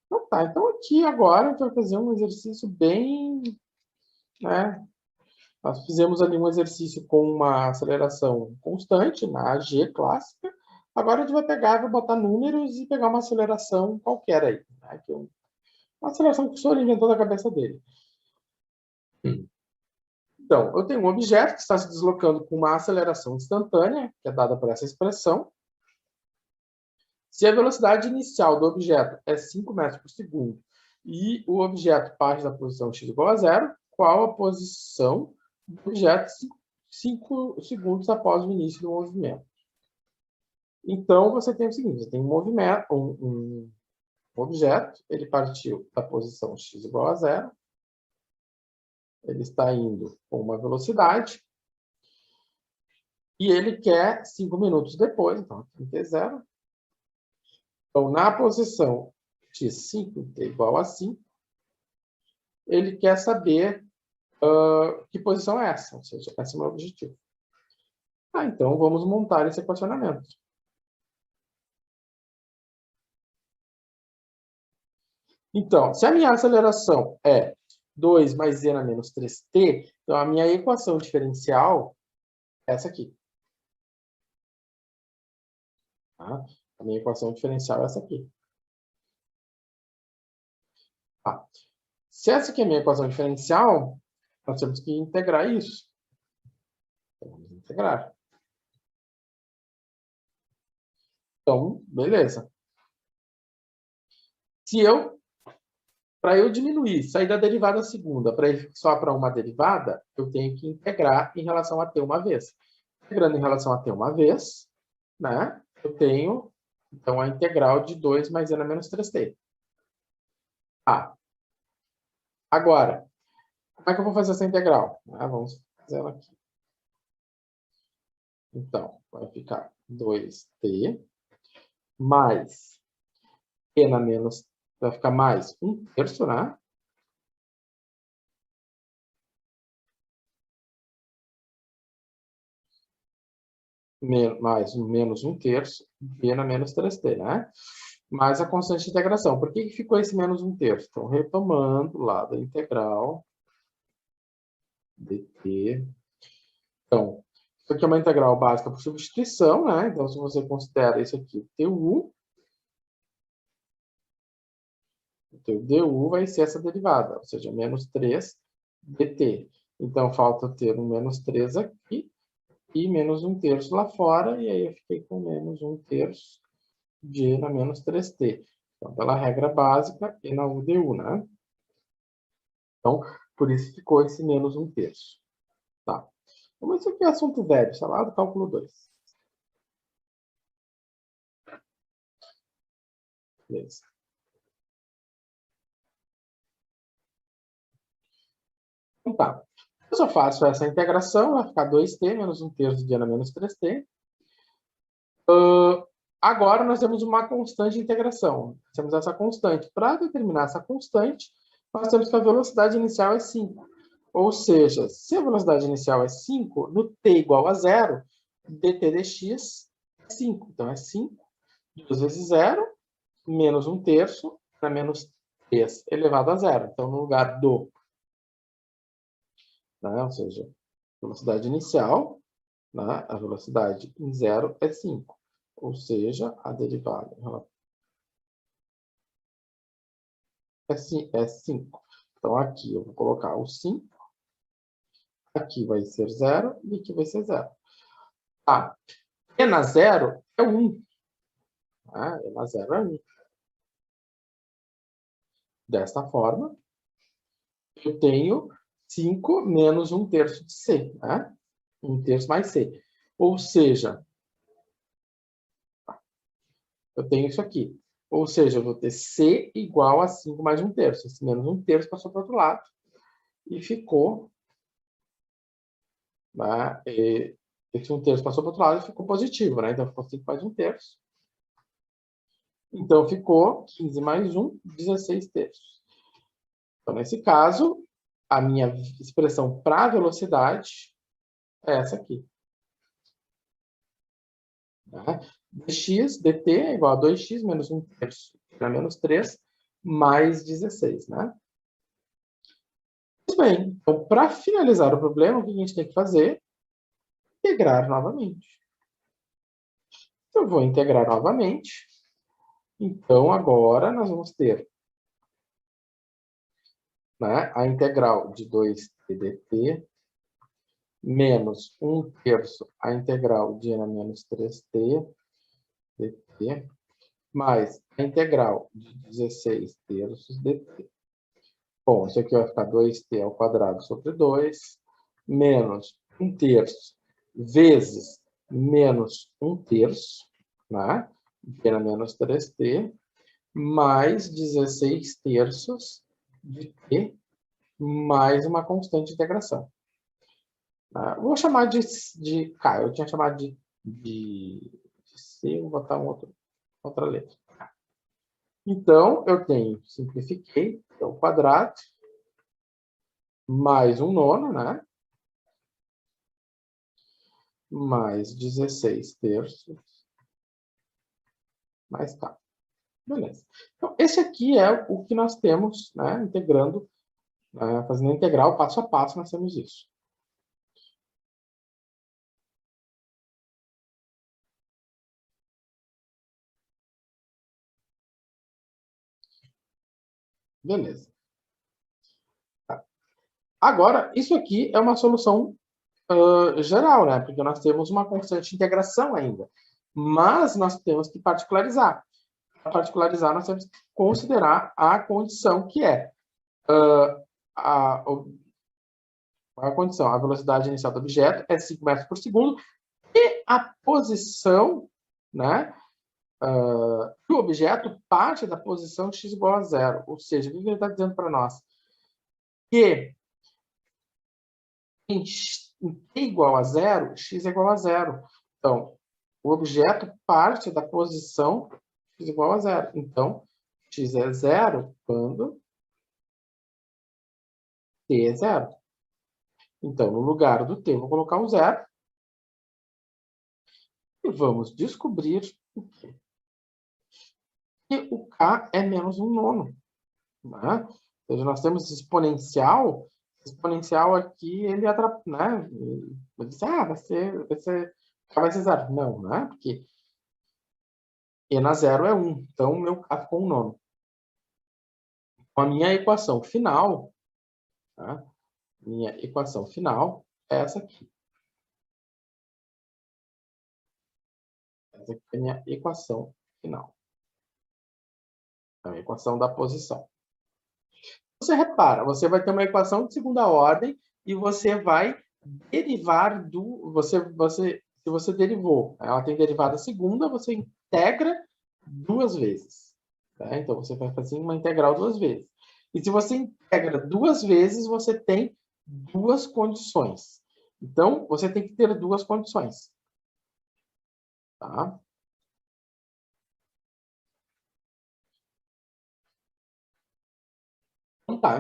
Então tá, então aqui agora a gente vai fazer um exercício bem, né? Nós fizemos ali um exercício com uma aceleração constante, na AG clássica. Agora a gente vai pegar, vai botar números e pegar uma aceleração qualquer aí. Né? Uma aceleração que o senhor inventou da cabeça dele. Então, eu tenho um objeto que está se deslocando com uma aceleração instantânea, que é dada por essa expressão. Se a velocidade inicial do objeto é 5 metros por segundo e o objeto parte da posição x igual a zero, qual a posição do objeto 5 segundos após o início do movimento? Então, você tem o seguinte, você tem um movimento, um objeto, ele partiu da posição x igual a zero, ele está indo com uma velocidade, e ele quer 5 minutos depois, então aqui t zero. Então, na posição x5, t igual a 5, ele quer saber que posição é essa, ou seja, esse é o meu objetivo. Então vamos montar esse equacionamento. Então, se a minha aceleração é 2 mais z na menos 3t, então a minha equação diferencial é essa aqui. Tá? A minha equação diferencial é essa aqui. Tá. Se essa aqui é a minha equação diferencial, nós temos que integrar isso. Então, vamos integrar. Então, beleza. Para eu diminuir, sair da derivada segunda para ir só para uma derivada, eu tenho que integrar em relação a t uma vez. Integrando em relação a t uma vez, né, eu tenho, então, a integral de 2 mais z na menos 3t. Agora, como é que eu vou fazer essa integral? Vamos fazer ela aqui. Então, vai ficar 2t mais t na menos, vai ficar mais 1/3, né? Mais menos 1/3, b na menos 3t, né? Mais a constante de integração. Por que ficou esse menos 1/3? Então, retomando lá da integral dt. Então, isso aqui é uma integral básica por substituição, né? Então, se você considera isso aqui tu, o teu du vai ser essa derivada, ou seja, menos 3 dt. Então, falta ter um menos 3 aqui e menos 1/3 lá fora, e aí eu fiquei com menos 1/3 de na menos 3t. Então, pela regra básica, e na UDU, né? Então, por isso ficou esse menos 1/3. Tá. Então, isso aqui é assunto velho, sei lá, do cálculo 2. Beleza. Então, tá. Eu só faço essa integração, vai ficar 2t menos 1/3 de n a menos 3t. Agora, nós temos uma constante de integração. Temos essa constante. Para determinar essa constante, nós temos que a velocidade inicial é 5. Ou seja, se a velocidade inicial é 5, no t igual a 0, dt dx é 5. Então, é 5, 2 vezes 0, menos 1/3, para menos 3 elevado a 0. Então, no lugar do, né, ou seja, velocidade inicial, né, a velocidade em 0 é 5. Ou seja, a derivada é 5. Então, aqui eu vou colocar o 5. Aqui vai ser 0 e aqui vai ser 0. Tá. E na 0 é 1. E na 0 é 1. Desta forma, eu tenho 5 menos 1/3 de c. 1/3 mais c. Ou seja, eu tenho isso aqui. Ou seja, eu vou ter c igual a 5 mais 1/3. Esse menos 1/3 passou para o outro lado. E ficou... esse 1/3 passou para o outro lado e ficou positivo. Então, ficou 5 mais 1/3. Então, ficou 15 mais 1, 16/3. Então, nesse caso, a minha expressão para velocidade é essa aqui. Dx dt é igual a 2x menos 1/3 para menos 3, mais 16, né? Muito bem, então, para finalizar o problema, o que a gente tem que fazer? Integrar novamente. Eu vou integrar novamente. Então, agora nós vamos ter, né, a integral de 2t dt menos 1/3 a integral de n a menos 3t dt mais a integral de 16 terços dt. Bom, isso aqui vai ficar 2t ao quadrado sobre 2 menos 1/3 vezes menos 1/3, né? De n a menos 3t, mais 16 terços de t, mais uma constante de integração. Vou chamar de K, eu tinha chamado de C, vou botar outra letra. Então, eu tenho, simplifiquei, então, quadrado, mais 1/9, né? Mais 16 terços, mais K. Beleza. Então, esse aqui é o que nós temos, né? Integrando, fazendo a integral passo a passo, nós temos isso. Beleza. Tá. Agora, isso aqui é uma solução geral, né? Porque nós temos uma constante de integração ainda. Mas nós temos que particularizar. Para particularizar, nós temos que considerar a condição que é a condição, a velocidade inicial do objeto é 5 metros por segundo e a posição, né, do objeto parte da posição x igual a 0. Ou seja, o que ele está dizendo para nós? Que em t igual a 0, x é igual a 0. Então, o objeto parte da posição x igual a 0. Então, x é 0 quando t é 0. Então, no lugar do t, eu vou colocar um 0. E vamos descobrir o quê? Que o k é menos 1/9. Né? Ou seja, nós temos exponencial. Exponencial aqui, ele atrapalha, né? Ele diz, k vai ser 0. Não, né? Porque e na 0 é 1. Então, o meu k ficou 1/9. A minha equação final, tá? Minha equação final é essa aqui. Essa aqui é a minha equação final. É a equação da posição. Você repara, você vai ter uma equação de segunda ordem e você vai derivar se você derivou, ela tem derivada segunda, você integra duas vezes. Tá? Então, você vai fazer uma integral duas vezes. E se você integra duas vezes, você tem duas condições. Então, você tem que ter duas condições. Tá?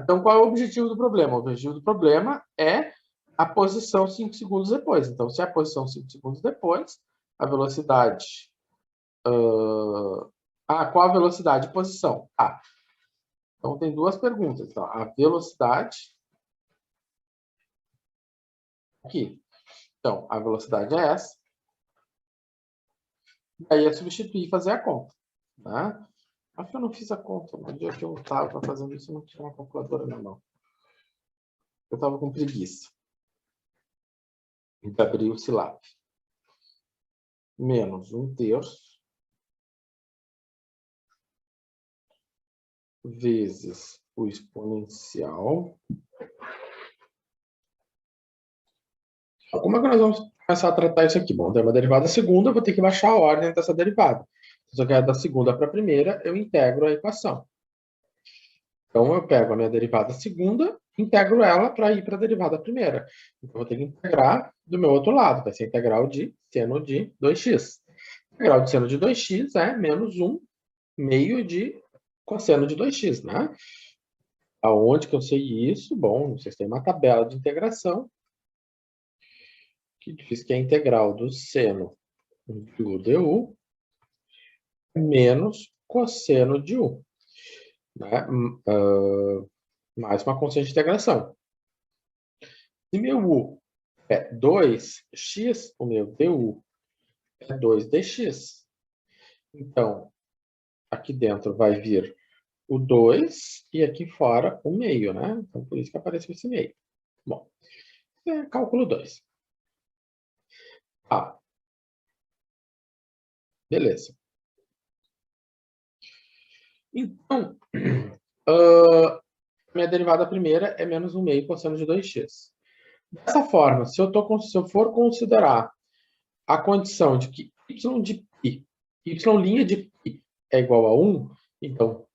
Então, qual é o objetivo do problema? O objetivo do problema é a posição 5 segundos depois. Então, se é a posição 5 segundos depois, a velocidade... qual a velocidade de posição? Então, tem duas perguntas. Então, a velocidade... Aqui. Então, a velocidade é essa. E aí é substituir e fazer a conta. Né? Acho que eu não fiz a conta. No dia que eu estava fazendo isso, eu não tinha uma calculadora na mão. Eu estava com preguiça de abrir o Silab. Menos 1/3 vezes o exponencial. Como é que nós vamos começar a tratar isso aqui? Bom, tem uma derivada segunda, eu vou ter que baixar a ordem dessa derivada. Se eu quero da segunda para a primeira, eu integro a equação. Então, eu pego a minha derivada segunda, integro ela para ir para a derivada primeira. Então, eu vou ter que integrar do meu outro lado. Vai ser a integral de seno de 2x. A integral de seno de 2x é menos 1 meio de cosseno de 2x, né? Aonde que eu sei isso? Bom, vocês têm uma tabela de integração que diz que a integral do seno de u du menos cosseno de u. né? Mais uma constante de integração. Se meu u é 2x, o meu du é 2dx. Então, aqui dentro vai vir o 2 e aqui fora o meio, né? Então, por isso que apareceu esse meio. Bom, cálculo 2. Ah, beleza. Então, minha derivada primeira é menos 1 meio cosseno de 2x. Dessa forma, se eu for considerar a condição de que y de π, y' de π é igual a 1, então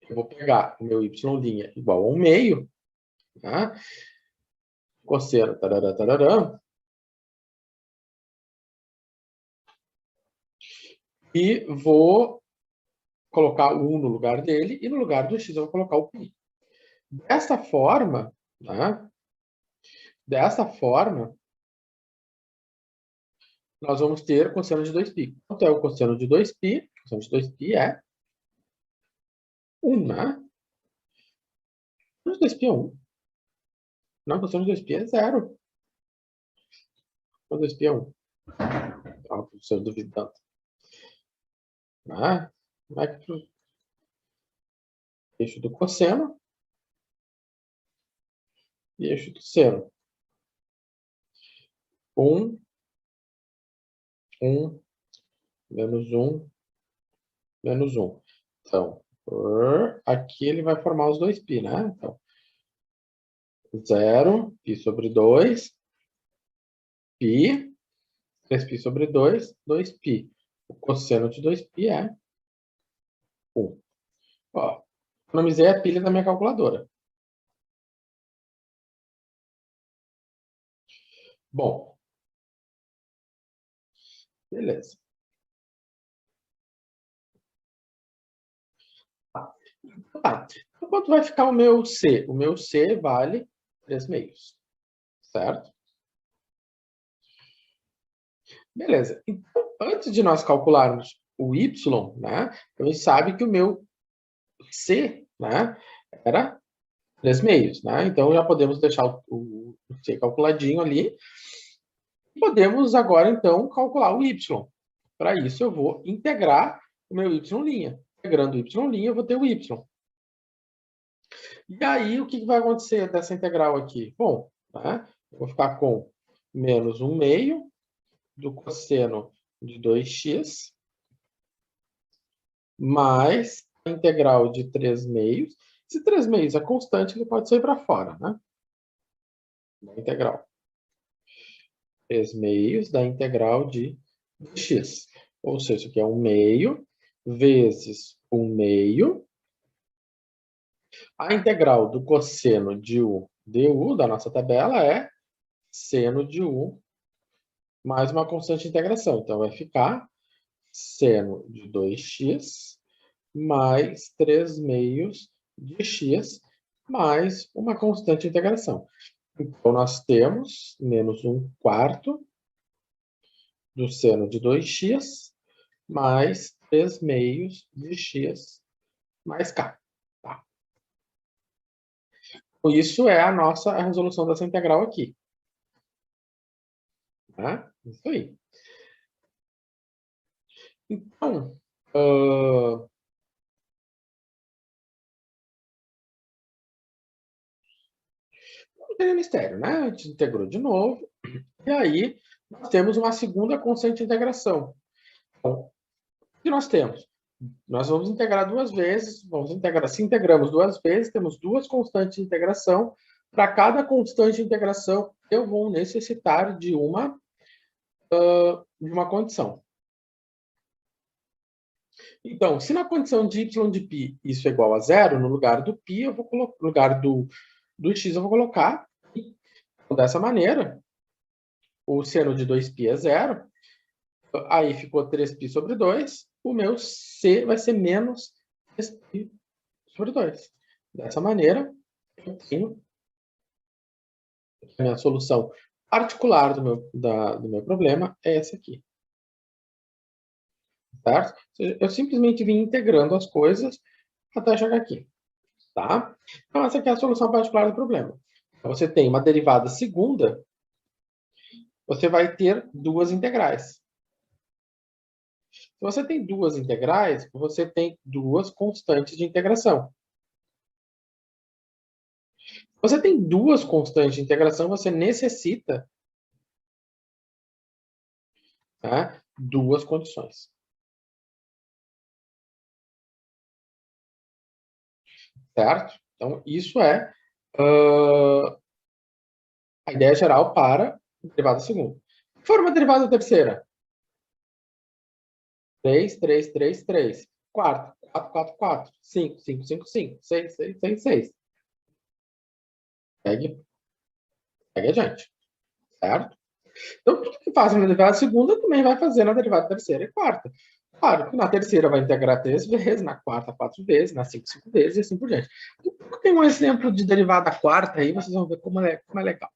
eu vou pegar o meu y' igual a 1 meio, né? Cosseno, tarará, tarará, e vou colocar o 1 no lugar dele, e no lugar do x eu vou colocar o π. Dessa forma, né? Dessa forma, nós vamos ter cosseno de 2π. Quanto é o cosseno de 2π? O cosseno de 2π é 1, né? O cosseno de 2π é 1. Não, o cosseno de 2π é 0. O cosseno de 2π é 1. Ah, o professor duvidando. Né? Como é que o eixo do cosseno e eixo do seno? 1, 1, menos 1, menos 1. Então, aqui ele vai formar os 2π, né? Então, 0, π sobre 2, π, 3π sobre 2, 2π. O cosseno de 2π é 1. Ó, economizei a pilha da minha calculadora. Bom, beleza. Tá. Então, quanto vai ficar o meu C? O meu C vale 3 meios, certo? Beleza. Então, antes de nós calcularmos o Y, né, a gente sabe que o meu C, né, era 3 meios, né? Então, já podemos deixar o C calculadinho ali. Podemos agora, então, calcular o Y. Para isso, eu vou integrar o meu Y'. Integrando o Y', eu vou ter o Y. E aí, o que vai acontecer dessa integral aqui? Bom, né, eu vou ficar com menos 1 meio do cosseno de 2x mais a integral de 3 meios. Se 3 meios é constante, ele pode sair para fora, né? Da integral. 3 meios da integral de x. Ou seja, isso aqui é 1 meio vezes 1 meio. A integral do cosseno de u du da nossa tabela é seno de u mais uma constante de integração. Então, vai ficar seno de 2x mais 3 meios de x mais uma constante de integração. Então, nós temos menos 1 quarto do seno de 2x mais 3 meios de x mais k. Tá? Então, isso é a resolução dessa integral aqui. Tá? Isso aí. Então, não tem mistério, né? A gente integrou de novo. E aí, nós temos uma segunda constante de integração. Então, o que nós temos? Nós vamos integrar duas vezes, se integramos duas vezes, temos duas constantes de integração. Para cada constante de integração, eu vou necessitar de uma condição. Então, se na condição de y de π isso é igual a zero, no lugar do π, eu vou colocar, no lugar do x, eu vou colocar π. Então, dessa maneira, o seno de 2π é zero, aí ficou 3π sobre 2, o meu C vai ser menos 3π sobre 2. Dessa maneira, eu tenho a minha solução particular do meu problema é essa aqui. Certo? Eu simplesmente vim integrando as coisas até chegar aqui. Tá? Então, essa aqui é a solução particular do problema. Então, você tem uma derivada segunda, você vai ter duas integrais. Se você tem duas integrais, você tem duas constantes de integração. Se você tem duas constantes de integração, você necessita, tá, duas condições. Certo? Então, isso é a ideia geral para a derivada segunda. Se for uma derivada terceira, 3, 3, 3, 3. Quarta, 4, 4, 4. 5, 5, 5, 5. 6, 6, 6, 6. Segue adiante. Certo? Então, tudo que faz na derivada segunda também vai fazer na derivada terceira e quarta. Claro que na terceira vai integrar 3 vezes, na quarta 4 vezes, na 5 vezes e assim por diante. Tem um exemplo de derivada quarta aí, vocês vão ver como é legal.